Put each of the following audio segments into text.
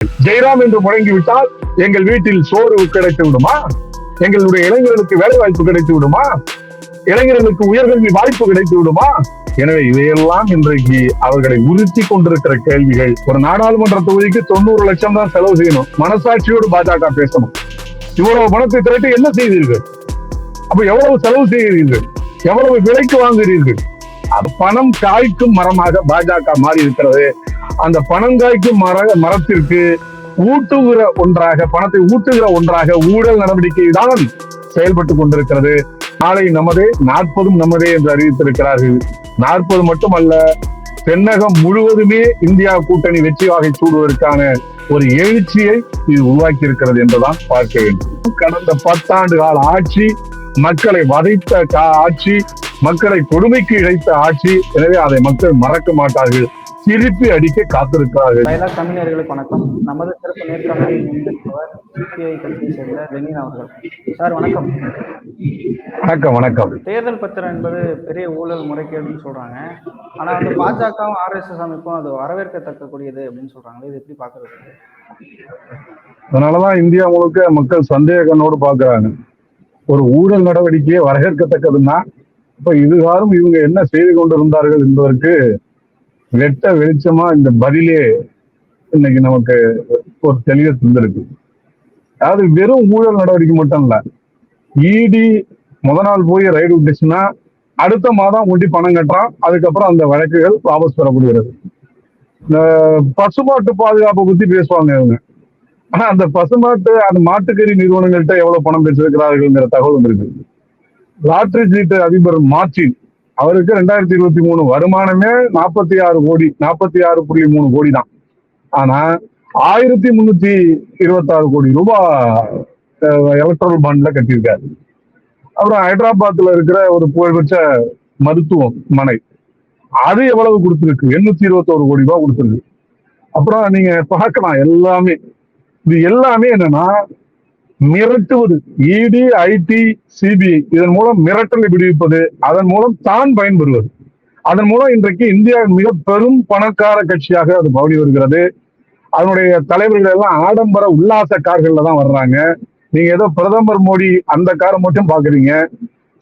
ஜெயராம் என்று முழங்கிவிட்டால் எங்கள் வீட்டில் சோறு கிடைத்து விடுமா? எங்களுடைய இளைஞர்களுக்கு வேலை வாய்ப்பு கிடைத்து விடுமா? இளைஞர்களுக்கு உயர்கல்வி வாய்ப்பு கிடைத்து விடுமா? எனவே இதையெல்லாம் இன்றைக்கு அவர்களை உறுத்தி கொண்டிருக்கிற கேள்விகள். ஒரு நாடாளுமன்ற தொகுதிக்கு 90 லட்சம் தான் செலவு செய்யணும். மனசாட்சியோடு பாஜக பேசணும். இவ்வளவு பணத்தை திரட்டி என்ன செய்தீர்கள்? அப்ப எவ்வளவு செலவு செய்கிறீர்கள்? எவ்வளவு விலைக்கு வாங்குகிறீர்கள்? பணம் காய்க்கும் மரமாக பாஜக மாறி இருக்கிறது. அந்த பணம் காய்க்கும் மரத்திற்கு ஊட்டுகிற ஒன்றாக, பணத்தை ஊட்டுகிற ஒன்றாக ஊழல் நடவடிக்கை தான் செயல்பட்டுக் கொண்டிருக்கிறது. நாளை நமதே 40 நமதே என்று அறிவித்திருக்கிறார்கள். 40 மட்டுமல்ல, தென்னகம் முழுவதுமே இந்தியா கூட்டணி வெற்றி வாகை சூடுவதற்கான ஒரு எழுச்சியை இது உருவாக்கி இருக்கிறது என்றுதான் பார்க்க வேண்டும். கடந்த 10 ஆண்டு கால ஆட்சி மக்களை வதைத்த ஆட்சி, மக்களை கொடுமைக்கு இழைத்த ஆட்சி. எனவே அதை மக்கள் மறக்க மாட்டார்கள், திருப்பி அடிக்க காத்திருக்கிறார்கள். தமிழர்களுக்கு வணக்கம். நமது சிறப்பு நேர்காணலில் இருந்திருப்பவர் சிபிஐ கட்சியை சேர்ந்த லெனின் அவர்கள். சார் வணக்கம். வணக்கம். வணக்கம். தேர்தல் பத்திரம் என்பது பெரிய ஊழல் முறைகேடுன்னு சொல்றாங்க. ஆனா வந்து பாஜகவும் RSS அமைப்பும் அது வரவேற்கத்தக்கக்கூடியது அப்படின்னு சொல்றாங்க. இது எப்படி பாக்குறது? அதனாலதான் இந்தியா முழுக்க மக்கள் சந்தேக கண்ணோடு பாக்குறாங்க. ஒரு ஊழல் நடவடிக்கையை வரவேற்கத்தக்கதுன்னா இப்ப இதுகாரும் இவங்க என்ன செய்து கொண்டிருந்தார்கள் என்பதற்கு வெட்ட வெளிச்சமா இந்த பதிலே இன்னைக்கு நமக்கு ஒரு தெளிவை தந்திருக்கு. அதாவது வெறும் ஊழல் நடவடிக்கை மட்டும் இல்ல, இடி முத நாள் போய் ரைடு விட்டுச்சுன்னா அடுத்த மாதம் ஊட்டி பணம் கட்டுறான். அதுக்கப்புறம் அந்த வழக்குகள் வாபஸ் பெறப்படுகிறது. இந்த பசுமாட்டு பாதுகாப்பை பத்தி பேசுவாங்க இவங்க. ஆனா அந்த அந்த மாட்டுக்கறி நிறுவனங்கள்ட்ட எவ்வளவு பணம் பெற்றிருக்கிறார்கள்ங்கிற தகவல் இருக்கு. லாட்டரி சீட்டு அதிபர் மார்டின், அவருக்கு 2023 வருமானமே 46.3 கோடி தான். ஆனா 1326 கோடி ரூபாய் எலக்ட்ரல் பாண்ட்ல கட்டியிருக்காரு. அப்புறம் ஹைதராபாத்ல இருக்கிற ஒரு புகழ்பெற்ற மருத்துவம் மனை, அது எவ்வளவு கொடுத்திருக்கு? 821 கோடி ரூபாய் கொடுத்திருக்கு. அப்புறம் நீங்க பார்க்கலாம், எல்லாமே இது எல்லாமே என்னன்னா மிரட்டுவது. இடி, ஐடி, சிபிஐ இதன் மூலம் மிரட்டலை விடுவிப்பது, அதன் மூலம் தான் பயன்பெறுவது. அதன் மூலம் இன்றைக்கு இந்தியா மிக பெரும் பணக்கார கட்சியாக அது பவனி வருகிறது. அதனுடைய தலைவர்கள் எல்லாம் ஆடம்பர உல்லாச கார்கள்ல தான் வர்றாங்க. நீங்க ஏதோ பிரதமர் மோடி அந்த காரை மட்டும் பாக்குறீங்க.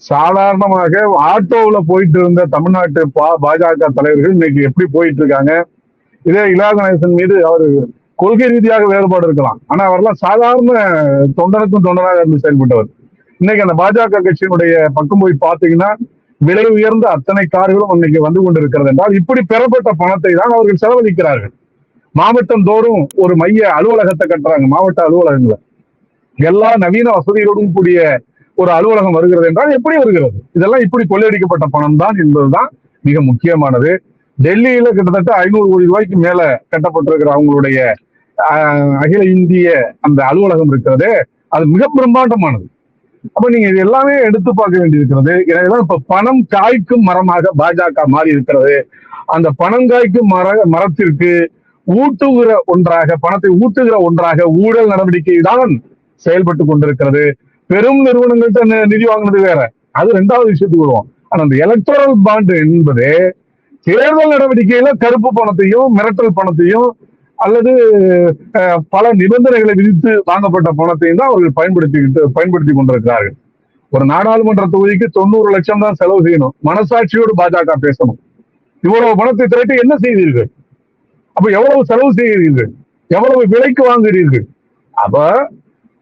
சாதாரணமாக ஆட்டோவில் போயிட்டு இருந்த தமிழ்நாட்டு பாஜக தலைவர்கள் இன்னைக்கு எப்படி போயிட்டு இருக்காங்க? இதே இலா கணேசன் மீது அவர் கொள்கை ரீதியாக வேறுபாடு இருக்கலாம், ஆனா அவரெல்லாம் சாதாரண தொண்டனுக்கும் தொண்டனாக இருந்து செயல்பட்டவர். இன்னைக்கு அந்த பாஜக கட்சியினுடைய பக்கம் போய் பார்த்தீங்கன்னா விலை உயர்ந்த அத்தனை கார்களும் இன்னைக்கு வந்து கொண்டிருக்கிறது என்றால் இப்படி பெறப்பட்ட பணத்தை தான் அவர்கள் செலவழிக்கிறார்கள். மாவட்டம் தோறும் ஒரு மைய அலுவலகத்தை கட்டுறாங்க. மாவட்ட அலுவலகங்களை எல்லா நவீன வசதிகளோடும் கூடிய ஒரு அலுவலகம் வருகிறது என்றால் எப்படி வருகிறது? இதெல்லாம் இப்படி கொள்ளையடிக்கப்பட்ட பணம் தான் என்பதுதான் மிக முக்கியமானது. டெல்லியில கிட்டத்தட்ட 500 கோடி ரூபாய்க்கு மேல கட்டப்பட்டிருக்கிற அவங்களுடைய அகில இந்திய அந்த அலுவலகம் இருக்கிறது, அது மிக பிரம்மாண்டமானது. அப்ப நீங்க இது எல்லாமே எடுத்து பார்க்க வேண்டியிருக்கிறது. எனவேதான் இப்ப பணம் காய்க்கும் மரமாக பாஜக மாறி இருக்கிறது. அந்த பணம் காய்க்கும் மரத்திற்கு ஊட்டுகிற ஒன்றாக, பணத்தை ஊட்டுகிற ஒன்றாக ஊழல் நடவடிக்கை தான் செயல்பட்டு கொண்டிருக்கிறது. பெரும் நிறுவனங்கள்ட்ட நிதி வாங்கினது வேற, அது 2வது விஷயத்துக்கு வருவோம். ஆனா அந்த எலக்ட்ரல் பாண்ட் என்பது தேர்தல் நடவடிக்கையில கருப்பு பணத்தையும் மிரட்டல் பணத்தையும் அல்லது பல நிபந்தனைகளை விதித்து வாங்கப்பட்ட பணத்தையும் தான் அவர்கள் பயன்படுத்தி கொண்டிருக்கிறார்கள். ஒரு நாடாளுமன்ற தொகுதிக்கு 90 லட்சம் தான் செலவு செய்யணும். மனசாட்சியோடு பாஜக பேசணும். இவ்வளவு பணத்தை திரட்டி என்ன செய்தீர்கள்? அப்ப எவ்வளவு செலவு செய்கிறீர்கள்? எவ்வளவு விலைக்கு வாங்குகிறீர்கள்? அப்ப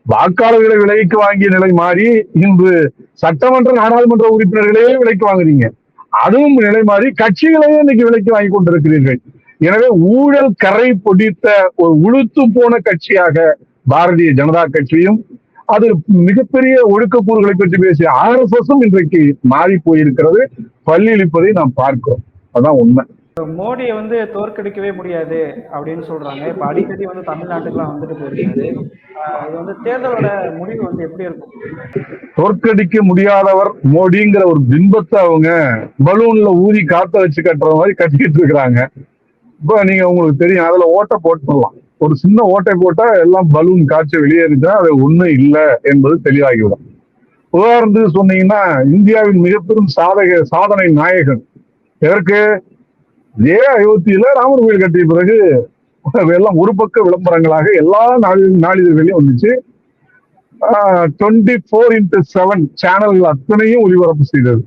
வாக்காளர்களை விலைக்கு வாங்கிய நிலை மாறி இன்று சட்டமன்ற நாடாளுமன்ற உறுப்பினர்களே விலைக்கு வாங்குறீங்க. அதுவும் நிலை மாறி கட்சிகளையே இன்னைக்கு விலைக்கு வாங்கி கொண்டிருக்கிறீர்கள். எனவே ஊழல் கரை பொடித்த ஒரு உளுத்து போன கட்சியாக பாரதிய ஜனதா கட்சியும், அது மிகப்பெரிய ஒழுக்கக்கூறுகளை பற்றி பேசிய RSSம் இன்றைக்கு மாறி போயிருக்கிறது, பல்லிழிப்பதை நாம் பார்க்கிறோம். அதான் உண்மை. மோடியை வந்து தோற்கடிக்கவே முடியாது அப்படின்னு சொல்றாங்க. இப்ப அடிக்கடி வந்து தமிழ்நாட்டுக்குலாம் வந்துட்டு போயிருக்காரு. இது வந்து தேர்தலோட முடிவு வந்து எப்படி இருக்கும்? தோற்கடிக்க முடியாதவர் மோடிங்கிற ஒரு பிம்பத்தை அவங்க பலூன்ல ஊதி காத்த வச்சு கட்டுற மாதிரி கட்டிக்கிட்டு இருக்கிறாங்க. இப்ப நீங்க உங்களுக்கு தெரியும், அதுல ஓட்டை போட்டுடலாம். ஒரு சின்ன ஓட்டை போட்டா எல்லாம் பலூன் காய்ச்சி வெளியேறிச்சா அது ஒண்ணும் இல்லை என்பது தெளிவாகிவிடும். உதாரணத்துக்கு சொன்னீங்கன்னா, இந்தியாவின் மிகப்பெரும் சாதனை நாயகன் எதற்கு? இதே அயோத்தியில ராமர் கோயில் கட்டிய பிறகு எல்லாம் ஒரு பக்க விளம்பரங்களாக எல்லா நாளிதழ்களையும் வந்துச்சு. 24x7 சேனல்கள் அத்தனையும் ஒளிபரப்பு செய்தது.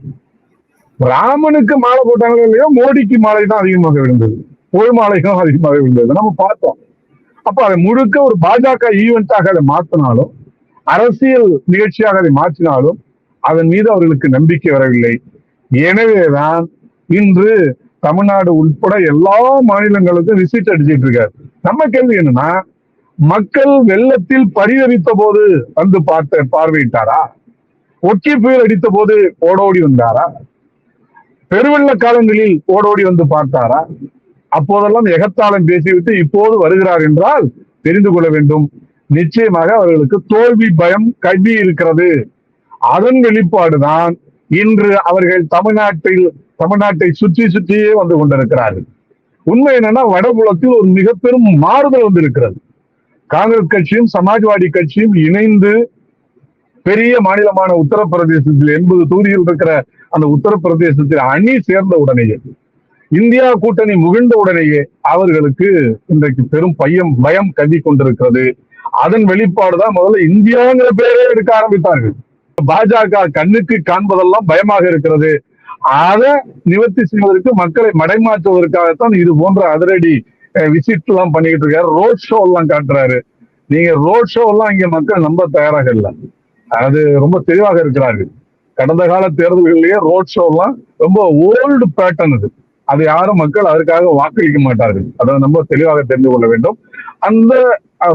ராமனுக்கு மாலை போட்டாங்களோ இல்லையோ, மோடிக்கு மாலை தான் அதிகமாக விழுந்தது, பொய் மாலைகளும் அதிகமாக விழுந்தது, நம்ம பார்த்தோம். அப்ப அதை முழுக்க ஒரு பாஜக ஈவெண்டாக அதை மாற்றினாலும், அரசியல் நிகழ்ச்சியாக அதை மாற்றினாலும் அதன் மீது அவர்களுக்கு நம்பிக்கை வரவில்லை. எனவேதான் இன்று தமிழ்நாடு உட்பட எல்லா மாநிலங்களுக்கும் விசிட் அடிச்சிட்டு இருக்காரு. நம்ம கேள்வி என்னன்னா, மக்கள் வெள்ளத்தில் பரிதவித்த போது வந்து பார்வையிட்டாரா? ஒக்கி புயல் அடித்த போது ஓடோடி வந்தாரா? பெருவெள்ள காலங்களில் ஓடோடி வந்து பார்த்தாரா? அப்போதெல்லாம் எகத்தாளம் பேசிவிட்டு இப்போது வருகிறார் என்றால் தெரிந்து கொள்ள வேண்டும், நிச்சயமாக அவர்களுக்கு தோல்வி பயம் கல்வி இருக்கிறது. அதன் வெளிப்பாடுதான் இன்று அவர்கள் தமிழ்நாட்டை சுற்றி சுற்றியே வந்து கொண்டிருக்கிறார்கள். உண்மை என்னன்னா, வடபுலத்தில் ஒரு மிக பெரும் மாறுதல் வந்திருக்கிறது. காங்கிரஸ் கட்சியும் சமாஜ்வாடி கட்சியும் இணைந்து பெரிய மாநிலமான உத்தரப்பிரதேசத்தில் 80 தொகுதிகள் இருக்கிற அந்த உத்தரப்பிரதேசத்தில் அணி சேர்ந்த உடனேயே, இந்தியா கூட்டணி முகிழ்ந்த உடனேயே அவர்களுக்கு இன்றைக்கு பெரும் பயம் கல்வி கொண்டிருக்கிறது. அதன் வெளிப்பாடுதான் முதல்ல இந்தியாங்கிற பேரே எடுக்க ஆரம்பித்தார்கள். பாஜக கண்ணுக்கு காண்பதெல்லாம் பயமாக இருக்கிறது. அதை நிவர்த்தி செய்வதற்கு, மக்களை மடைமாற்றுவதற்காகத்தான் இது போன்ற அதிரடி விசிட் எல்லாம் பண்ணிக்கிட்டு இருக்காரு, ரோட் ஷோ எல்லாம் காட்டுறாரு. நீங்க ரோட் ஷோ எல்லாம் இங்க மக்கள் நம்ப தயாராக இல்லை, அது ரொம்ப தெளிவாக இருக்கிறார்கள். கடந்த கால தேர்தல்களிலேயே ரோட் ஷோ எல்லாம் ரொம்ப ஓல்டு பேட்டர்ன், அது யாரும் மக்கள் அதற்காக வாக்களிக்க மாட்டார்கள். அதை நம்ம தெளிவாக தெரிந்து கொள்ள வேண்டும். அந்த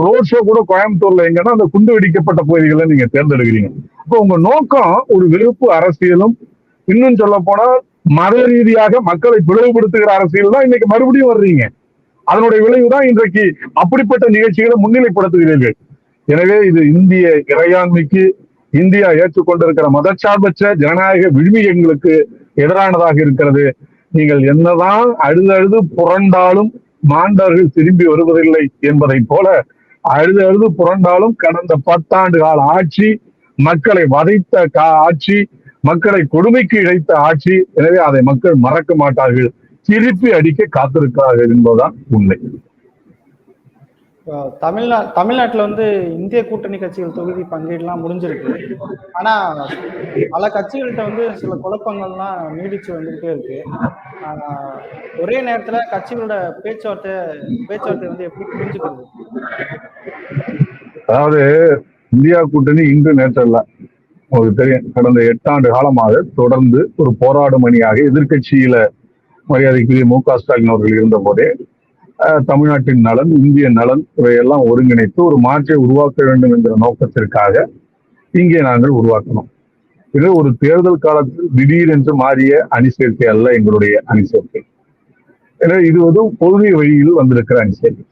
ரோட் ஷோ கூட கோயம்புத்தூர்ல எங்கன்னா அந்த குண்டு வெடிக்கப்பட்ட பகுதிகளை நீங்க தேர்ந்தெடுக்கிறீங்க. அப்போ உங்க நோக்கம் ஒரு வெறுப்பு அரசியலும், இன்னும் சொல்ல போனால் மத ரீதியாக மக்களை பிளவுபடுத்துகிற அரசியல் தான் இன்னைக்கு மறுபடியும் வர்றீங்க. அதனுடைய விளைவுதான் இன்றைக்கு அப்படிப்பட்ட நிகழ்ச்சிகளை முன்னிலைப்படுத்துகிறீர்கள். எனவே இது இந்திய இறையாண்மைக்கு, இந்தியா ஏற்றுக்கொண்டிருக்கிற மதச்சார்பற்ற ஜனநாயக விழுமியங்களுக்கு எதிரானதாக இருக்கிறது. நீங்கள் என்னதான் அழுது புரண்டாலும் மாண்டவர்கள் திரும்பி வருவதில்லை என்பதை போல, அழுது புரண்டாலும் கடந்த 10 ஆண்டு கால ஆட்சி மக்களை வதைத்த ஆட்சி, மக்களை கொடுமைக்கு இழைத்த ஆட்சி. எனவே அதை மக்கள் மறக்க மாட்டார்கள், திருப்பி அடிக்க காத்திருக்கிறார்கள் என்பதுதான் உண்மை. தமிழ்நாட்டுல வந்து இந்திய கூட்டணி கட்சிகள் தொகுதி பங்கீடுலாம் முடிஞ்சிருக்கு. ஆனா பல கட்சிகள்கிட்ட வந்து சில குழப்பங்கள்லாம் நீடிச்சு வந்துகிட்டே இருக்கு. ஒரே நேரத்துல கட்சிகளோட பேச்சுவார்த்தை வந்து எப்படி புரிஞ்சுக்கிறது? அதாவது இந்தியா கூட்டணி இன்று நேற்றல்ல, உங்களுக்கு தெரியும், கடந்த 8 ஆண்டு காலமாக தொடர்ந்து ஒரு போராடும் அணியாக எதிர்கட்சியில மரியாதைக்குரிய மு.க. ஸ்டாலின் அவர்கள் இருந்த போதே தமிழ்நாட்டின் நலன், இந்திய நலன் இவையெல்லாம் ஒருங்கிணைத்து ஒரு மாற்றை உருவாக்க வேண்டும் என்ற நோக்கத்திற்காக இங்கே நாங்கள் உருவாக்கணும். இது ஒரு தேர்தல் காலத்தில் திடீரென்று மாறிய அணி சேர்க்கை அல்ல எங்களுடைய அணி சேர்க்கை. எனவே இது ஒரு கொள்கை வழியில் வந்திருக்கிற அணி சேர்க்கை.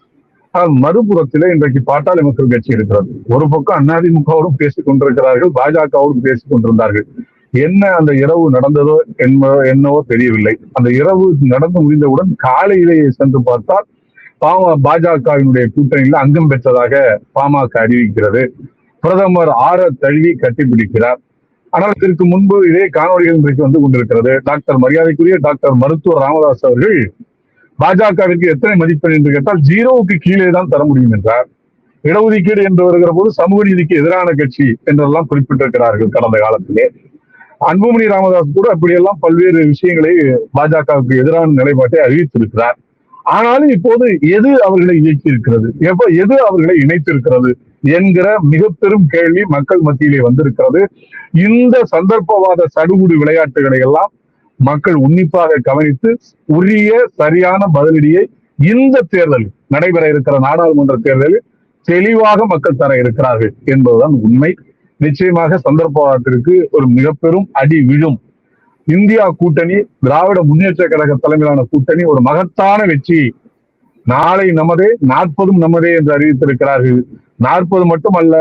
ஆனால் மறுபுறத்திலே இன்றைக்கு பாட்டாளி மக்கள் கட்சி இருக்கிறது. ஒரு பக்கம் அதிமுகவோடும் பேசிக் கொண்டிருக்கிறார்கள், பாஜகவோடும் பேசிக் கொண்டிருந்தார்கள். என்ன அந்த இரவு நடந்ததோ என்னவோ தெரியவில்லை. அந்த இரவு நடந்து முடிந்தவுடன் காலையிலேயே சென்று பார்த்தால் பாஜகவினுடைய கூட்டணியில் அங்கம் பெற்றதாக பாமக அறிவிக்கிறது. பிரதமர் ஆற தழுவி கட்டிப்பிடிக்கிறார். ஆனால் இதற்கு முன்பு இதே காணொலிகள் இன்றைக்கு வந்து கொண்டிருக்கிறது. மரியாதைக்குரிய டாக்டர் மருத்துவர் ராமதாஸ் அவர்கள் பாஜகவிற்கு எத்தனை மதிப்பெண் என்று கேட்டால் 0க்கு கீழே தான் தர முடியும் என்றார். இடஒதுக்கீடு என்று வருகிற போது சமூக நீதிக்கு எதிரான கட்சி என்றெல்லாம் குறிப்பிட்டிருக்கிறார்கள் கடந்த காலத்திலே. அன்புமணி ராமதாஸ் கூட அப்படியெல்லாம் பல்வேறு விஷயங்களை பாஜகவுக்கு எதிரான நிலைப்பாட்டை அறிவித்திருக்கிறார். ஆனாலும் இப்போது எது அவர்களை இயக்கி இருக்கிறது, எது அவர்களை இணைத்திருக்கிறது என்கிற மிக பெரும் கேள்வி மக்கள் மத்தியிலே வந்திருக்கிறது. இந்த சந்தர்ப்பவாத சடுகுடு விளையாட்டுகளை எல்லாம் மக்கள் உன்னிப்பாக கவனித்து உரிய சரியான பதிலடியை இந்த தேர்தல் நடைபெற இருக்கிற நாடாளுமன்ற தேர்தலில் தெளிவாக மக்கள் தர இருக்கிறார்கள் என்பதுதான் உண்மை. நிச்சயமாக சந்தர்ப்பவாதத்திற்கு ஒரு மிக பெரும் அடி விழும். இந்தியா கூட்டணி, திராவிட முன்னேற்ற கழக தலைமையிலான கூட்டணி ஒரு மகத்தான வெற்றி. நாளை நமதே, 40 நமதே என்று அறிவித்திருக்கிறார்கள். 40 மட்டுமல்ல,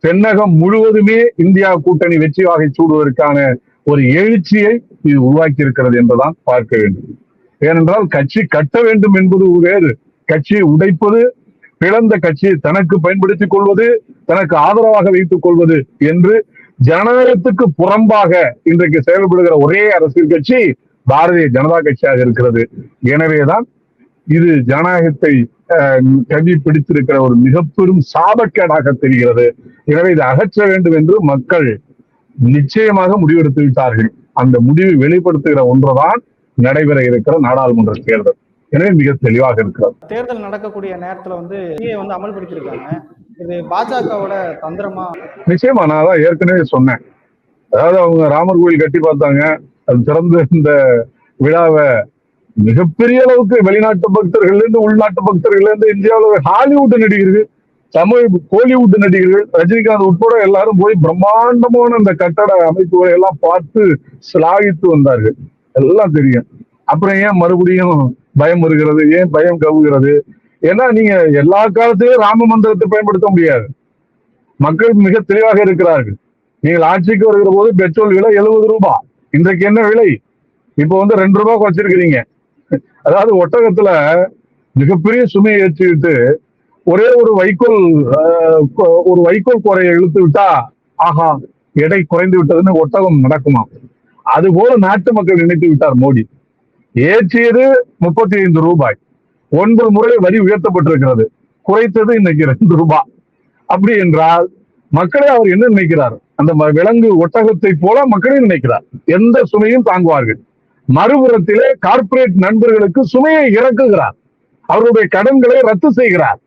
தென்னகம் முழுவதுமே இந்தியா கூட்டணி வெற்றி வாகை சூடுவதற்கான ஒரு எழுச்சியை இது உருவாக்கி இருக்கிறது என்றுதான் பார்க்க வேண்டும். ஏனென்றால் கட்சி கட்ட வேண்டும் என்பது வேறு, கட்சியை உடைப்பது, பிளந்த கட்சியை தனக்கு பயன்படுத்திக் கொள்வது, தனக்கு ஆதரவாக வைத்துக் கொள்வது என்று ஜனநாயகத்துக்கு புறம்பாக இன்றைக்கு செயல்படுகிற ஒரே அரசியல் கட்சி பாரதிய ஜனதா கட்சியாக இருக்கிறது. எனவேதான் இது ஜனநாயகத்தை கவி பிடித்திருக்கிற ஒரு மிக பெரும் சாபக்கேடாக தெரிகிறது. எனவே இதை அகற்ற வேண்டும் என்று மக்கள் நிச்சயமாக முடிவெடுத்து விட்டார்கள். அந்த முடிவை வெளிப்படுத்துகிற ஒன்றுதான் நடைபெற இருக்கிற நாடாளுமன்ற தேர்தல். எனவே மிக தெளிவாக இருக்கிறது. தேர்தல் நடக்கக்கூடிய நேரத்துல வந்து அமல்படுத்தியிருக்காங்க. இது பாஜகவோட தந்திரமா? நிச்சயமா, நான் தான் ஏற்கனவே சொன்னேன். அதாவது அவங்க ராமர் கோயில் கட்டி பார்த்தாங்க, அது திறந்து இந்த விழாவை மிகப்பெரிய அளவுக்கு வெளிநாட்டு பக்தர்கள் இருந்து உள்நாட்டு பக்தர்கள் இருந்து இந்தியாவில் ஹாலிவுட் நடிகர்கள், தமிழ் கோலிவுட் நடிகர்கள், ரஜினிகாந்த் உட்பட எல்லாரும் போய் பிரம்மாண்டமான அந்த கட்டட அமைப்புகளை எல்லாம் பார்த்து சிலாகித்து வந்தார்கள். எல்லாம் தெரியும். அப்புறம் ஏன் மறுபடியும் பயம் வருகிறது? ஏன் பயம் கவுகிறது? ஏன்னா நீங்க எல்லா காலத்திலும் ராம மந்திரத்தை பயன்படுத்த முடியாது. மக்கள் மிக தெளிவாக இருக்கிறார்கள். நீங்கள் ஆட்சிக்கு வருகிற போது பெட்ரோல் விலை 70 ரூபாய், இன்றைக்கு என்ன விலை? இப்போ வந்து 2 ரூபாய் குறைச்சிருக்கிறீங்க. அதாவது ஒட்டகத்துல மிகப்பெரிய சுமையை ஏற்றிவிட்டு ஒரே ஒரு வைக்கோல் குறையை இழுத்து விட்டா ஆஹா எடை குறைந்து விட்டதுன்னு ஒட்டகம் நடக்குமா? அது போல நாட்டு மக்கள் நினைத்து விட்டார் மோடி. ஏற்றியது 35 ரூபாய், 9 முறை வரி உயர்த்தப்பட்டிருக்கிறது, குறைத்தது இன்னைக்கு 2 ரூபாய். அப்படி என்றால் மக்களை அவர் என்ன நினைக்கிறார்? அந்த விலங்கு ஒட்டகத்தை போல மக்களையும் நினைக்கிறார். எந்த சுமையும் தாங்குவார்கள். மறுபுறத்திலே கார்ப்பரேட் நண்பர்களுக்கு சுமையை இறக்குகிறார். அவருடைய கடன்களை ரத்து செய்கிறார்.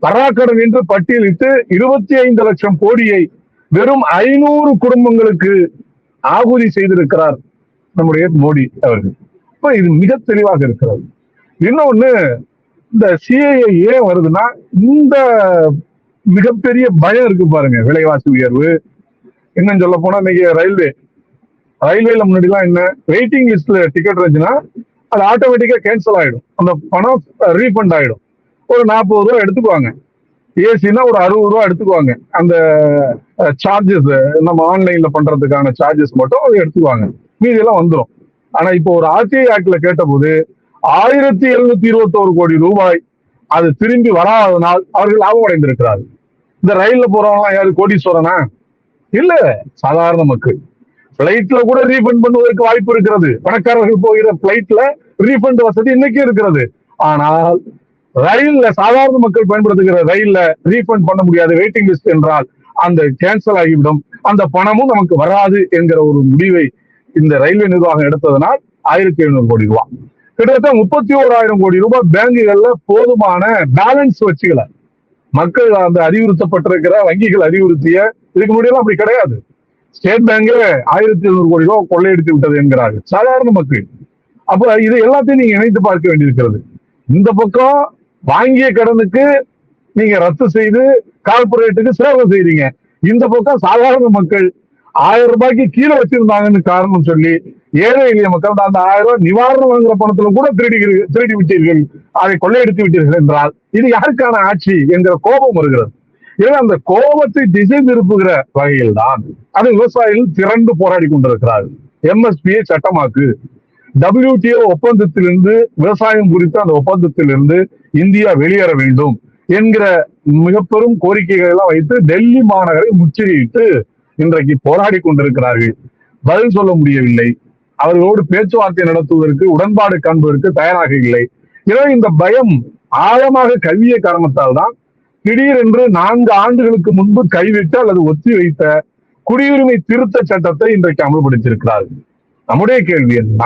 வராக்கடன் என்று பட்டியலிட்டு 25 லட்சம் கோடியை வெறும் 500 குடும்பங்களுக்கு ஆகுதி செய்திருக்கிறார் நம்முடைய மோடி அவர்கள். இப்ப இது மிக தெளிவாக இருக்கிறது. இன்னொன்னு, இந்த சிஏஏ ஏன் வருதுன்னா இந்த மிகப்பெரிய பயம் இருக்கு பாருங்க. விலைவாசி உயர்வு, இன்னும் சொல்ல போனா இன்னைக்கு ரயில்வேல முன்னாடி எல்லாம் என்ன, வெயிட்டிங் லிஸ்ட்ல டிக்கெட் இருந்துச்சுன்னா அது ஆட்டோமேட்டிக்கா கேன்சல் ஆயிடும், அந்த பணம் ரீஃபண்ட் ஆயிடும். ஒரு 40 ரூபாய் எடுத்துக்குவாங்க. ஏசினா ஒரு 60 ரூபாய் எடுத்துக்குவாங்க. அந்த சார்ஜஸ் நம்ம ஆன்லைன்ல பண்றதுக்கான சார்ஜஸ் மட்டும் எடுத்துக்குவாங்க, மீதி எல்லாம் வந்துடும். ஆனா இப்போ ஒரு ஆர்டிஐ ஆக்ட்ல கேட்ட போது 1721 கோடி ரூபாய் அது திரும்பி வராதனால் அவர்கள் லாபம் அடைந்திருக்கிறார்கள். இந்த ரயில்ல போறவங்க யாரு கோடீஸ்வரனா? இல்ல, சாதாரண மக்கள். பிளைட்ல கூட ரீஃபண்ட் பண்ணுவதற்கு வாய்ப்பு இருக்கிறது. பணக்காரர்கள் போகிற பிளைட்ல ரீஃபண்ட் வசதி இன்னைக்கு இருக்கிறது. ஆனால் ரயில்ல சாதாரண மக்கள் பயன்படுத்துகிற ரயில்ல ரீஃபண்ட் பண்ண முடியாது. வெயிட்டிங் லிஸ்ட் என்றால் அந்த கேன்சல் ஆகிவிடும், அந்த பணமும் நமக்கு வராது என்கிற ஒரு முடிவை இந்த ரயில்வே நிர்வாகம் எடுத்ததனால் 1700 கோடி ரூபாய், கிட்டத்தட்ட 31,000 கோடி ரூபாய் பேங்குகள்ல போதுமான பேலன்ஸ் வச்சுக்கல. மக்கள் அந்த அறிவுறுத்தப்பட்டிருக்கிற வங்கிகள் அறிவுறுத்திய, இதுக்கு முன்னாடி அப்படி கிடையாது. ஸ்டேட் பேங்க்ல 1700 கோடி ரூபாய் கொள்ளையடித்து விட்டது என்கிறார்கள் சாதாரண மக்கள். அப்ப இது எல்லாத்தையும் நீங்க இணைத்து பார்க்க வேண்டியிருக்கிறது. இந்த பக்கம் வாங்கிய கடனுக்கு நீங்க ரத்து செய்து கார்பரேட்டுக்கு சேவை செய்றீங்க. இந்த பக்கம் சாதாரண மக்கள் 1000 ரூபாய்க்கு கீழே வச்சிருந்தாங்கன்னு காரணம் சொல்லி ஏழை எளிய மக்கள் அந்த 1000 ரூபாய் நிவாரணம் வாங்குற பணத்துல கூட திருடி விட்டீர்கள், அதை கொள்ளையடித்து விட்டீர்கள் என்றால் இது யாருக்கான ஆட்சி என்கிற கோபம் வருகிறது. ஏன்னா அந்த கோபத்தை திசை திருப்புகிற வகையில் தான் அது விவசாயிகள் திரண்டு போராடி கொண்டிருக்கிறார்கள். எம்எஸ்பியை சட்டமாக்கு, WTO ஒப்பந்தத்திலிருந்து, விவசாயம் குறித்த அந்த ஒப்பந்தத்திலிருந்து இந்தியா வெளியேற வேண்டும் என்கிற மிக பெரும் கோரிக்கைகள் எல்லாம் வைத்து டெல்லி மாநகரை முற்றுகையிட்டு இன்றைக்கு போராடி கொண்டிருக்கிறார்கள். பதில் சொல்ல முடியவில்லை. அவர்களோடு பேச்சுவார்த்தை நடத்துவதற்கு, உடன்பாடு காண்பதற்கு தயாராக இல்லை. எனவே இந்த பயம் ஆழமாக கல்விய காரணத்தால் தான் திடீரென்று 4 ஆண்டுகளுக்கு முன்பு கைவிட்டு அல்லது ஒத்தி வைத்த குடியுரிமை திருத்த சட்டத்தை இன்றைக்கு அமல்படுத்தியிருக்கிறார்கள். நம்முடைய கேள்வி என்ன,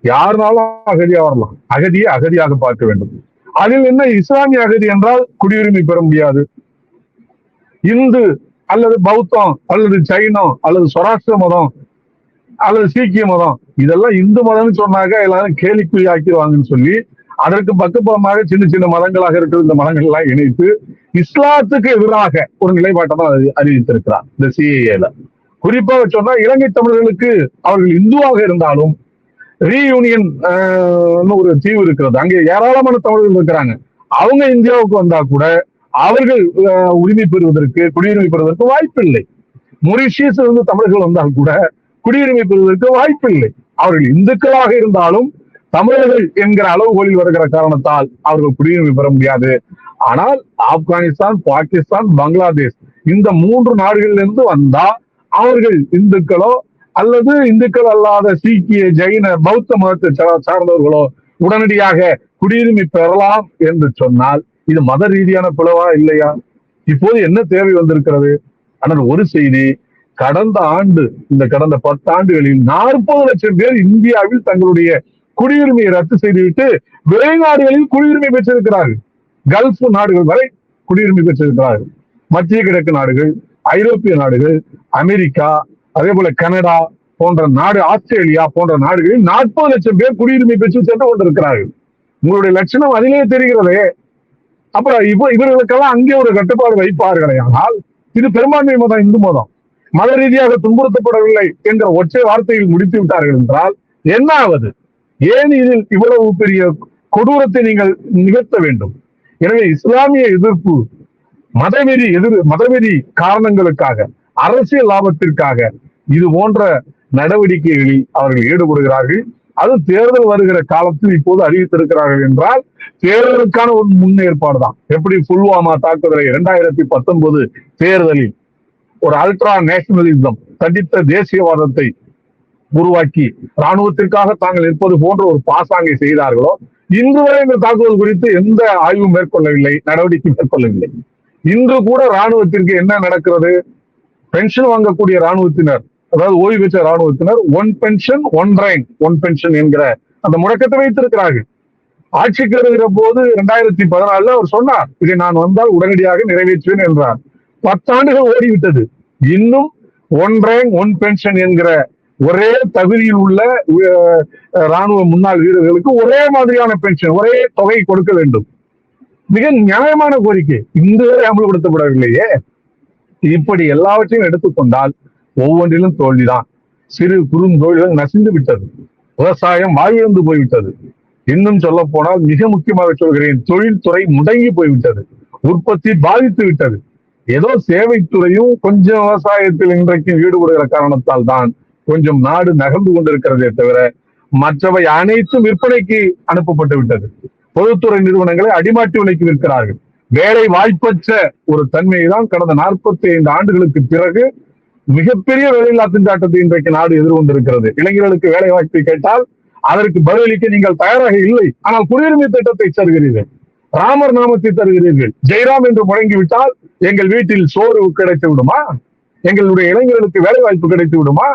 யாருனாலும் அகதியா வரலாம், அகதியை அகதியாக பார்க்க வேண்டும். அதில் என்ன இஸ்லாமிய அகதி என்றால் குடியுரிமை பெற முடியாது. இந்து அல்லது பௌத்தம் அல்லது சைனம் அல்லது சொராஷ்டிர மதம் அல்லது சீக்கிய மதம், இதெல்லாம் இந்து மதம்னு சொன்னாக்க எல்லாரும் கேலிக்குறி ஆக்கிடுவாங்கன்னு சொல்லி அதற்கு பக்கப்புறமாக சின்ன சின்ன மதங்களாக இருக்கிற இந்த மதங்கள் எல்லாம் இணைத்து இஸ்லாத்துக்கு எதிராக ஒரு நிலைப்பாட்டை தான் அறிவித்திருக்கிறார் இந்த சிஏஏல. குறிப்பாக சொன்னா இலங்கை தமிழர்களுக்கு அவர்கள் இந்துவாக இருந்தாலும் ரீயூனியன் ஒரு தீவு இருக்கிறது, அங்கே ஏராளமான தமிழர்கள் இருக்கிறாங்க. அவங்க இந்தியாவுக்கு வந்தா கூட அவர்கள் உரிமை பெறுவதற்கு, குடியுரிமை பெறுவதற்கு வாய்ப்பு இல்லை. மொரிஷியஸ் இருந்து தமிழர்கள் வந்தால் கூட குடியுரிமை பெறுவதற்கு வாய்ப்பு இல்லை. அவர்கள் இந்துக்களாக இருந்தாலும் தமிழர்கள் என்கிற அளவுகோலில் வருகிற காரணத்தால் அவர்கள் குடியுரிமை பெற முடியாது. ஆனால் ஆப்கானிஸ்தான், பாகிஸ்தான், பங்களாதேஷ் இந்த 3 நாடுகளிலிருந்து வந்தா அவர்கள் இந்துக்களோ அல்லது இந்துக்கள் அல்லாத சீக்கிய, ஜெயின, பௌத்த மதத்தை சார்ந்தவர்களோ உடனடியாக குடியுரிமை பெறலாம் என்று சொன்னால் இது மத ரீதியான பிளவா இல்லையா? இப்போது என்ன தேவை வந்திருக்கிறது? ஆனால் ஒரு செய்தி, கடந்த 10 ஆண்டுகளில் 40 லட்சம் பேர் இந்தியாவில் தங்களுடைய குடியுரிமையை ரத்து செய்துவிட்டு வெளிநாடுகளில் குடியுரிமை பெற்றிருக்கிறார்கள். கல்ஃப் நாடுகள் வரை குடியுரிமை பெற்றிருக்கிறார்கள். மத்திய கிழக்கு நாடுகள், ஐரோப்பிய நாடுகள், அமெரிக்கா, அதே போல கனடா போன்ற நாடு, ஆஸ்திரேலியா போன்ற நாடுகளில் 40 லட்சம் பேர் குடியுரிமை பெற்று சென்று கொண்டிருக்கிறார்கள். உங்களுடைய லட்சணம் அதிலே தெரிகிறதே. அப்புறம் இவர்களுக்கெல்லாம் அங்கே ஒரு கட்டுப்பாடு வைப்பார்களே. ஆனால் இது பெரும்பான்மை மதம், இந்து மதம், மத ரீதியாக துன்புறுத்தப்படவில்லை என்ற ஒற்றை வார்த்தையில் முடித்து விட்டார்கள் என்றால் என்ன ஆவது? ஏன் இதில் இவ்வளவு பெரிய கொடூரத்தை நீங்கள் நிகழ்த்த வேண்டும்? எனவே இஸ்லாமிய எதிர்ப்பு மதவெறி காரணங்களுக்காக, அரசியல் லாபத்திற்காக இது போன்ற நடவடிக்கைகளில் அவர்கள் ஈடுபடுகிறார்கள். அது தேர்தல் வருகிற காலத்தில் இப்போது அறிவித்திருக்கிறார்கள் என்றால் தேர்தலுக்கான ஒரு முன்னேற்பாடு தான். எப்படி புல்வாமா தாக்குதலை 2019 தேர்தலில் ஒரு அல்ட்ரா நேஷனலிசம், தடித்த தேசியவாதத்தை உருவாக்கி ராணுவத்திற்காக தாங்கள் நிற்பது போன்ற ஒரு பாசாங்கை செய்தார்களோ, இன்று வரை இந்த தாக்குதல் குறித்து எந்த ஆய்வும் மேற்கொள்ளவில்லை, நடவடிக்கை மேற்கொள்ளவில்லை. இன்று கூட ராணுவத்திற்கு என்ன நடக்கிறது? பென்ஷன் வாங்கக்கூடிய ராணுவத்தினர், அதாவது ஓய்வு பெற்ற ராணுவத்தினர் one pension one rank, one pension என்கிற அந்த முழக்கத்தை வைத்திருக்கிறார்கள். ஆட்சிக்கு வருகிற போது 2014 அவர் சொன்னார், இதை நான் வந்தால் உடனடியாக நிறைவேற்றுவேன் என்றார். 10 ஆண்டுகள் ஓடிவிட்டது. இன்னும் ஒன் ரேங்க் ஒன் பென்ஷன் என்கிற ஒரே தகுதியில் உள்ள ராணுவ முன்னாள் வீரர்களுக்கு ஒரே மாதிரியான பென்ஷன், ஒரே தொகை கொடுக்க வேண்டும். மிக நியாயமான கோரிக்கை, இன்று வரை அமல்படுத்தப்படவில்லையே. இப்படி எல்லாவற்றையும் எடுத்துக்கொண்டால் ஒவ்வொன்றிலும் தோல்விதான். சிறு குறுந்தொழில்கள் நசிந்து விட்டது. விவசாயம் வாழ்விழந்து போய்விட்டது. இன்னும் சொல்ல போனால் மிக முக்கியமாக சொல்கிறேன், தொழில்துறை முடங்கி போய்விட்டது. உற்பத்தி பாதித்து விட்டது. ஏதோ சேவைத்துறையும் கொஞ்சம் விவசாயத்தில் இன்றைக்கு ஈடுபடுகிற காரணத்தால் தான் கொஞ்சம் நாடு நகர்ந்து கொண்டிருக்கிறதே தவிர மற்றவை அனைத்தும் விற்பனைக்கு அனுப்பப்பட்டு விட்டது. பொதுத்துறை நிறுவனங்களை அடிமாட்டி விலைக்கு விற்கிறார்கள். வேலை வாய்ப்பற்ற ஒரு தன்மையை தான் கடந்த 45 ஆண்டுகளுக்கு பிறகு மிகப்பெரிய வேலையில்லா திண்டாட்டத்தை இன்றைக்கு நாடு எதிர்கொண்டிருக்கிறது. இளைஞர்களுக்கு வேலை வாய்ப்பை கேட்டால் அதற்கு பதிலளிக்க நீங்கள் தயாராக இல்லை. ஆனால் குடியுரிமை திட்டத்தை தருகிறீர்கள், ராமர் நாமத்தை தருகிறீர்கள். ஜெயராம் என்று முழங்கிவிட்டால் எங்கள் வீட்டில் சோறு கிடைத்து விடுமா? எங்களுடைய இளைஞர்களுக்கு வேலை வாய்ப்பு கிடைத்து விடுமா?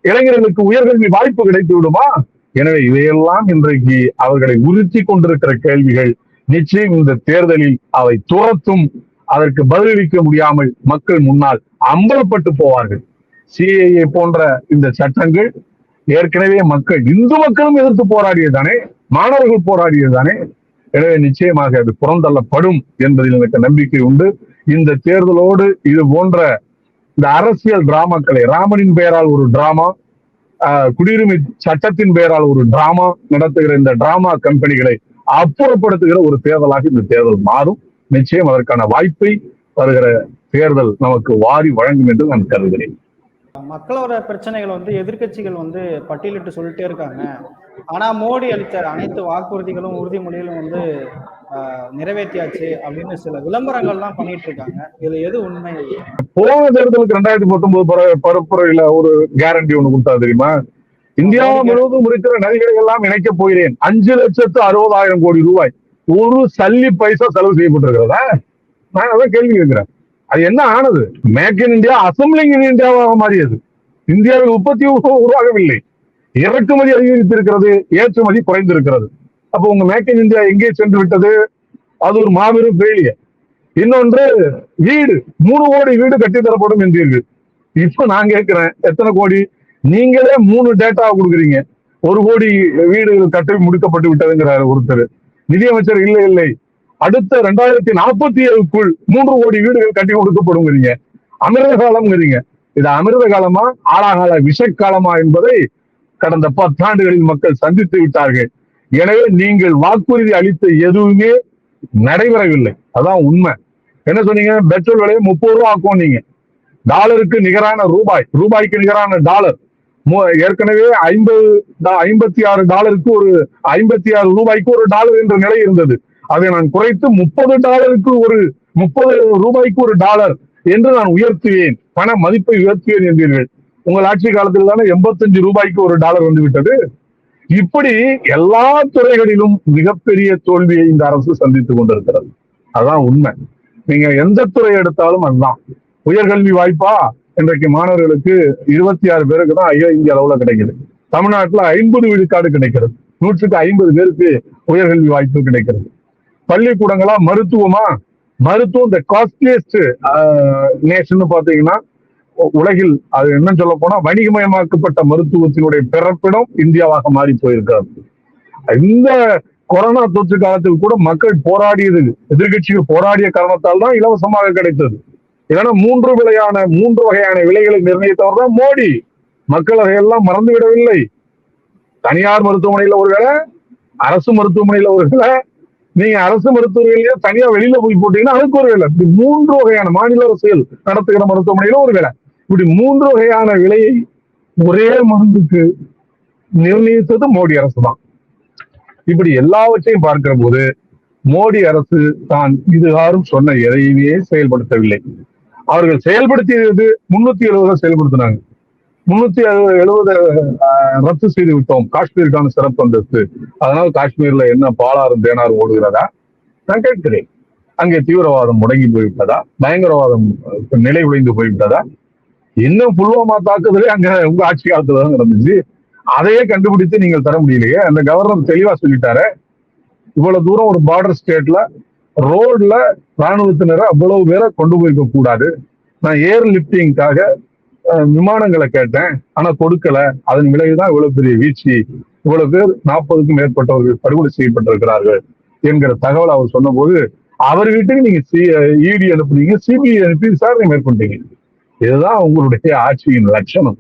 இளைஞர்களுக்கு உயர்கல்வி வாய்ப்பு கிடைத்து விடுமா? எனவே இவையெல்லாம் இன்றைக்கு அவர்களை உறுத்தி கொண்டிருக்கிற கேள்விகள். நிச்சயம் இந்த தேர்தலில் அவை துரத்தும். அதற்கு பதிலளிக்க முடியாமல் மக்கள் முன்னால் அம்பலப்பட்டு போவார்கள். சிஏஏ போன்ற இந்த சட்டங்கள் ஏற்கனவே இந்து மக்களும் எதிர்த்து போராடியதானே, மாணவர்கள் போராடியதானே. எனவே நிச்சயமாக அது புறந்தள்ளப்படும் என்பதில் எனக்கு நம்பிக்கை உண்டு. இந்த தேர்தலோடு இது போன்ற இந்த அரசியல் டிராமாக்களை, ராமனின் பெயரால் ஒரு டிராமா, குடியுரிமை சட்டத்தின் பெயரால் ஒரு டிராமா நடத்துகிற இந்த டிராமா கம்பெனிகளை அப்புறப்படுத்துகிற ஒரு தேர்தலாக இந்த தேர்தல் மாறும். நிச்சயம் அதற்கான வாய்ப்பை வருகிற தேர்தல் நமக்கு வாரி வழங்கும் என்று நான் கருதுகிறேன். மக்களோட பிரச்சனைகள் எதிர்க்கட்சிகள் பட்டியலிட்டு சொல்லிட்டே இருக்காங்க. ஆனா மோடி அளித்த அனைத்து வாக்குறுதிகளும் உறுதிமொழிகளும் நிறைவேற்றியாச்சு அப்படின்னு சில விளம்பரங்கள்லாம் பண்ணிட்டு இருக்காங்க. இது எது உண்மை? போன தேர்தலுக்கு 2019 பரப்புரையில ஒரு கேரண்டி ஒண்ணு கொடுத்தா தெரியுமா? இந்தியா முழுவதும் இருக்கிற நதிகளை எல்லாம் இணைக்க போகிறேன், 5,60,000 கோடி ரூபாய், ஒரு சல்லி பைசா செலவு செய்யப்பட்டிருக்கிறதா? நான் அதான் கேள்வி கேட்கிறேன். அது என்ன ஆனது? மேக் இன் இந்தியா அசம்பிளிங் இன் இந்தியாவாக மாறியது. இந்தியாவில் உற்பத்தி உருவாகவில்லை, இறக்குமதி அதிகரித்திருக்கிறது, ஏற்றுமதி குறைந்திருக்கிறது. அப்போ உங்க மேக் இன் இந்தியா எங்கே சென்று விட்டது? அது ஒரு மாபெரும் ஃபெயிலியர். இன்னொன்று, வீடு 3 கோடி வீடு கட்டித்தரப்படும் என்றீர்கள். இப்ப நான் கேட்கிறேன், எத்தனை கோடி? நீங்களே 3 டேட்டா கொடுக்குறீங்க. 1 கோடி வீடுகள் கட்டி முடிக்கப்பட்டு விட்டதுங்கிறாரு ஒருத்தர். நிதியமைச்சர் இல்லை அடுத்த 2047க்குள் 3 கோடி வீடுகள் கட்டி கொடுக்கப்படுங்கிறீங்க. அமிர்த காலம்ங்கிறீங்க. இது அமிர்த காலமா, ஆளாகால விஷக்காலமா என்பதை கடந்த 10 ஆண்டுகளில் மக்கள் சந்தித்து விட்டார்கள். எனவே நீங்கள் வாக்குறுதி அளித்த எதுவுமே நடைபெறவில்லை. அதான் உண்மை. என்ன சொன்னீங்க? பெட்ரோல் விலையை 30 ரூபா ஆக்கும். நீங்க டாலருக்கு நிகரான ரூபாய்க்கு நிகரான டாலர் ஏற்கனவே 56 டாலருக்கு ஒரு 56 ரூபாய்க்கு ஒரு டாலர் என்ற நிலை இருந்தது. அதை நான் குறைத்து 30 ரூபாய்க்கு ஒரு டாலர் என்று நான் உயர்த்துவேன், பண மதிப்பை உயர்த்துவேன் என்றீர்கள். உங்கள் ஆட்சி காலத்தில் தானே 85 ரூபாய்க்கு ஒரு டாலர் வந்து விட்டது. இப்படி எல்லா துறைகளிலும் மிகப்பெரிய தோல்வியை இந்த அரசு சந்தித்துக் கொண்டிருக்கிறது. அதான் உண்மை. நீங்க எந்த துறை எடுத்தாலும் அதுதான். உயர்கல்வி வாய்ப்பா இன்றைக்கு மாணவர்களுக்கு 26 பேருக்கு தான் இந்திய அளவுல கிடைக்குது. தமிழ்நாட்டுல 50 விழுக்காடு கிடைக்கிறது. 100க்கு 50 பேருக்கு உயர்கல்வி வாய்ப்பு கிடைக்கிறது. பள்ளிக்கூடங்களா, மருத்துவமா, மருத்துவம் இந்த காஸ்ட்லியஸ்ட் நேஷன் பாத்தீங்கன்னா உலகில் அது என்ன சொல்ல போனா வணிகமயமாக்கப்பட்ட மருத்துவத்தினுடைய பிறப்பிடம் இந்தியாவாக மாறி போயிருக்கிறது. இந்த கொரோனா தொற்று காலத்தில் கூட மக்கள் போராடியது, எதிர்கட்சிகள் போராடிய காரணத்தால் தான் இலவசமாக கிடைத்தது. இல்லைன்னா மூன்று வகையான விலைகளை நிர்ணயித்தவர் தான் மோடி. மக்கள் அதையெல்லாம் மறந்து விடவில்லை. தனியார் மருத்துவமனையில ஒரு வேலை, அரசு மருத்துவமனையில ஒரு வேலை, நீங்க அரசு மருத்துவமனையிலேயே தனியா வெளியில போய் போட்டீங்கன்னா அதுக்கு ஒரு வேலை. இப்படி மூன்று வகையான மாநில அரசுகள் நடத்துகிற மருத்துவமனையில ஒரு வேலை. இப்படி மூன்று வகையான விலையை ஒரே மருந்துக்கு நிர்ணயித்தது மோடி அரசு தான். இப்படி எல்லாவற்றையும் பார்க்கிற போது மோடி அரசு தான் இதுகாரும் சொன்ன எதையுமே செயல்படுத்தவில்லை. அவர்கள் செயல்படுத்தியது 370 செயல்படுத்தினாங்க. 370 ரத்து செய்து விட்டோம். காஷ்மீருக்கான சிறப்பு அந்தஸ்து. அதனால் காஷ்மீர்ல என்ன பாலாறும் தேனாரும் ஓடுகிறதா? நான் கேட்கிறேன். அங்கே தீவிரவாதம் முடங்கி போய்விட்டதா? பயங்கரவாதம் நிலை உடைந்து போய்விட்டதா? இன்னும் புல்வாமா தாக்குதலே அங்க உங்க ஆட்சி காலத்துல தான் நடந்துச்சு. அதையே கண்டுபிடித்து நீங்கள் தர முடியலையே. அந்த கவர்னர் தெளிவா சொல்லிட்டாரு, இவ்வளவு தூரம் ஒரு பார்டர் ஸ்டேட்ல ரோட்ல ராணுவத்தினரை அவ்வளவு பேரை கொண்டு போயிருக்க கூடாது. நான் ஏர் லிப்டிங்காக விமானங்களை கேட்டேன், ஆனா கொடுக்கல. அதன் விளைவுதான் இவ்வளவு பெரிய வீழ்ச்சி. இவ்வளவு பேர் 40க்கும் மேற்பட்டவர்கள் படுகொலை செய்யப்பட்டிருக்கிறார்கள் என்கிற தகவல் அவர் சொன்ன போது, அவர் வீட்டுக்கு நீங்க இடி அனுப்புனீங்க, சிபிஐ அனுப்பி விசாரணை மேற்கொண்டீங்க. இதுதான் உங்களுடைய ஆட்சியின் லட்சணம்.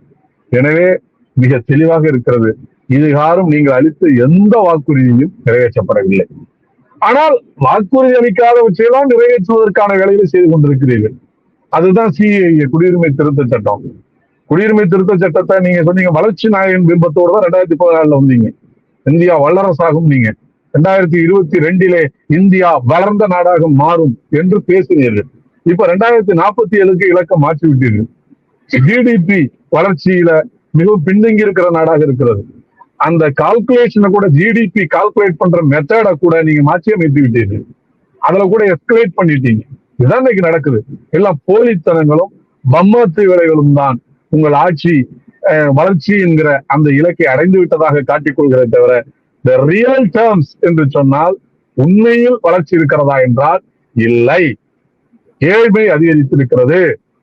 எனவே மிக தெளிவாக இருக்கிறது, இதுகாரும் நீங்கள் அளித்த எந்த வாக்குறுதியும் நிறைவேற்றப்படவில்லை. ஆனால் வாக்குறுதி அளிக்காதவற்றையெல்லாம் நிறைவேற்றுவதற்கான வேலைகளை செய்து கொண்டிருக்கிறீர்கள். அதுதான் சிஏஏ, குடியுரிமை திருத்த சட்டம். குடியுரிமை திருத்த சட்டத்தை நீங்க சொன்னீங்க வளர்ச்சி நாயகன் பிம்பத்தோடு தான் 2014 வந்தீங்க. இந்தியா வல்லரசாகும் நீங்க 2022 இந்தியா வளர்ந்த நாடாக மாறும் என்று பேசினீர்கள். இப்ப 2047 இலக்கம் மாற்றி விட்டீர்கள். ஜிடிபி வளர்ச்சியில மிகவும் பின்தங்கி இருக்கிற நாடாக இருக்கிறது. அந்த கால்குலேஷனை கூட, ஜிடிபி கால்குலேட் பண்ற மெத்தடை கூட நீங்க மாற்றி அமைத்து விட்டீர்கள். அதுல கூட எஸ்கலேட் பண்ணிட்டீங்க. இதுதான் இன்னைக்கு நடக்குது. எல்லாம் போலித்தனங்களும் பம்மாத்து வேலைகளும் தான். உங்கள் ஆட்சி வளர்ச்சி என்கிற அந்த இலக்கை அடைந்து விட்டதாக காட்டிக்கொள்கிறத தவிர, த ரியல் டேர்ம்ஸ் என்று சொன்னால் உண்மையில் வளர்ச்சி இருக்கிறதா என்றால் இல்லை. ஏழ்மை அதிகரித்திருக்கிறது,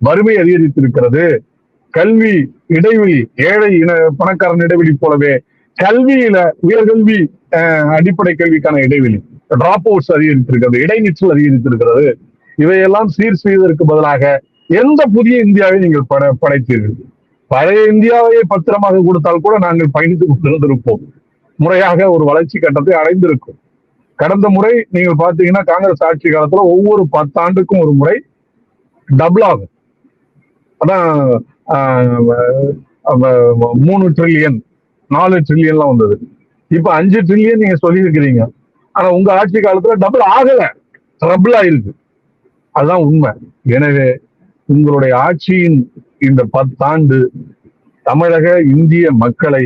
வறுமை அதிகரித்திருக்கிறது, கல்வி இடைவெளி, ஏழை பணக்காரன் இடைவெளி போலவே கல்வியில உயர்கல்வி அடிப்படை கல்விக்கான இடைவெளி, டிராப் அவுட்ஸ் அதிகரித்திருக்கிறது, இடைநிற்றல் அதிகரித்திருக்கிறது. இவையெல்லாம் சீர் செய்வதற்கு பதிலாக எந்த புதிய இந்தியாவை நீங்கள் படைத்தீர்கள்? பழைய இந்தியாவை பத்திரமாக கொடுத்தால் கூட நாங்கள் பயணித்துக் கொண்டிருந்திருப்போம். முறையாக ஒரு வளர்ச்சி கட்டத்தை அடைந்திருக்கும். கடந்த முறை நீங்கள் பார்த்தீங்கன்னா காங்கிரஸ் ஆட்சி காலத்துல ஒவ்வொரு 10 ஆண்டுக்கும் ஒரு முறை டபுள் ஆகும். அதான் 3 ட்ரில்லியன் 4 ட்ரில்லியன்லாம் வந்தது. இப்ப 5 ட்ரில்லியன் நீங்க சொல்லியிருக்கிறீங்க. ஆனா உங்க ஆட்சி காலத்துல டபுள் ஆகல, ட்ரபிள் ஆயிருக்கு. அதுதான் உண்மை. எனவே உங்களுடைய ஆட்சியின் இந்த 10 ஆண்டு தமிழக இந்திய மக்களை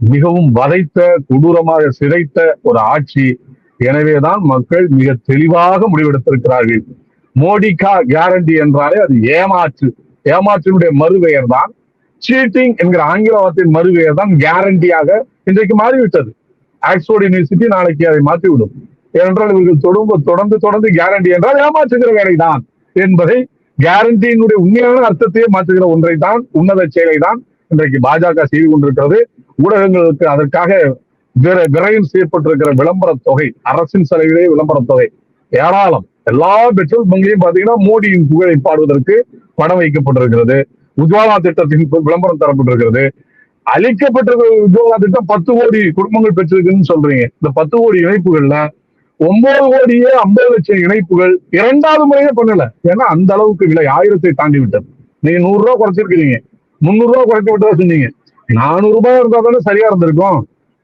மிகவும் வதைத்த, கொடூரமாக சிதைத்த ஒரு ஆட்சி. எனவேதான் மக்கள் மிக தெளிவாக முடிவெடுத்திருக்கிறார்கள். மோடிக்கா கேரண்டி என்றாலே அது ஏமாற்று. ஏமாற்றினுடைய மறுபெயர் தான் சீட்டிங் என்கிற ஆங்கில வார்த்தையின் மறுபெயர் தான் கேரண்டியாக இன்றைக்கு மாறிவிட்டது. ஆக்ஸ்போர்ட் யூனிவர்சிட்டி நாளைக்கு அதை மாற்றிவிடும். ஏனென்றால் இவர்கள் தொடர்ந்து கேரண்டி என்றால் ஏமாற்றுகிற வேலைதான் என்பதை, கேரண்டியினுடைய உண்மையான அர்த்தத்தையே மாற்றுகிற ஒன்றை தான், உன்னத செயலை தான் இன்றைக்கு பாஜக செய்து கொண்டிருக்கிறது. ஊடகங்களுக்கு அதற்காக விரயம் செய்யப்பட்டிருக்கிற விளம்பர தொகை, அரசின் செலவிலே விளம்பர தொகை ஏராளம். எல்லா பெட்ரோல் பங்கையும் பாத்தீங்கன்னா மோடியின் புகழை பாடுவதற்கு படம் வைக்கப்பட்டிருக்கிறது. உஜ்வாலா திட்டத்தின் விளம்பரம் தரப்பட்டிருக்கிறது. அளிக்கப்பட்டிருக்கிற உஜ்வாலா திட்டம் 10 கோடி குடும்பங்கள் பெற்றிருக்குன்னு சொல்றீங்க. இந்த 10 கோடி இணைப்புகள்ல 9 கோடியே 50 லட்சம் இணைப்புகள் 2வது முறையே பண்ணல. ஏன்னா அந்த அளவுக்கு விலை 1000 தாண்டி விட்டது. நீங்க 100 ரூபாய் குறைச்சிருக்கீங்க, 300 ரூபாய் குறைக்க விட்டதா சொன்னீங்க. 400 ரூபாய் இருந்தா தானே சரியா இருந்திருக்கும்.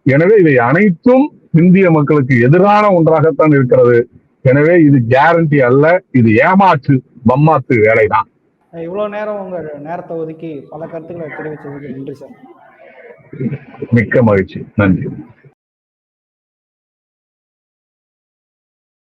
எனவே இவை அனைத்தும் இந்திய மக்களுக்கு எதிரான ஒன்றாகத்தான் இருக்கிறது. எனவே இது கேரண்டி அல்ல, இது ஏமாற்று, பம்மாத்து வேலைதான். இவ்வளவு நேரம் உங்க நேரத்தை ஒதுக்கி பல கருத்துக்களை தெரிவிச்சதுக்கு நன்றி சார். மிக்க மகிழ்ச்சி, நன்றி.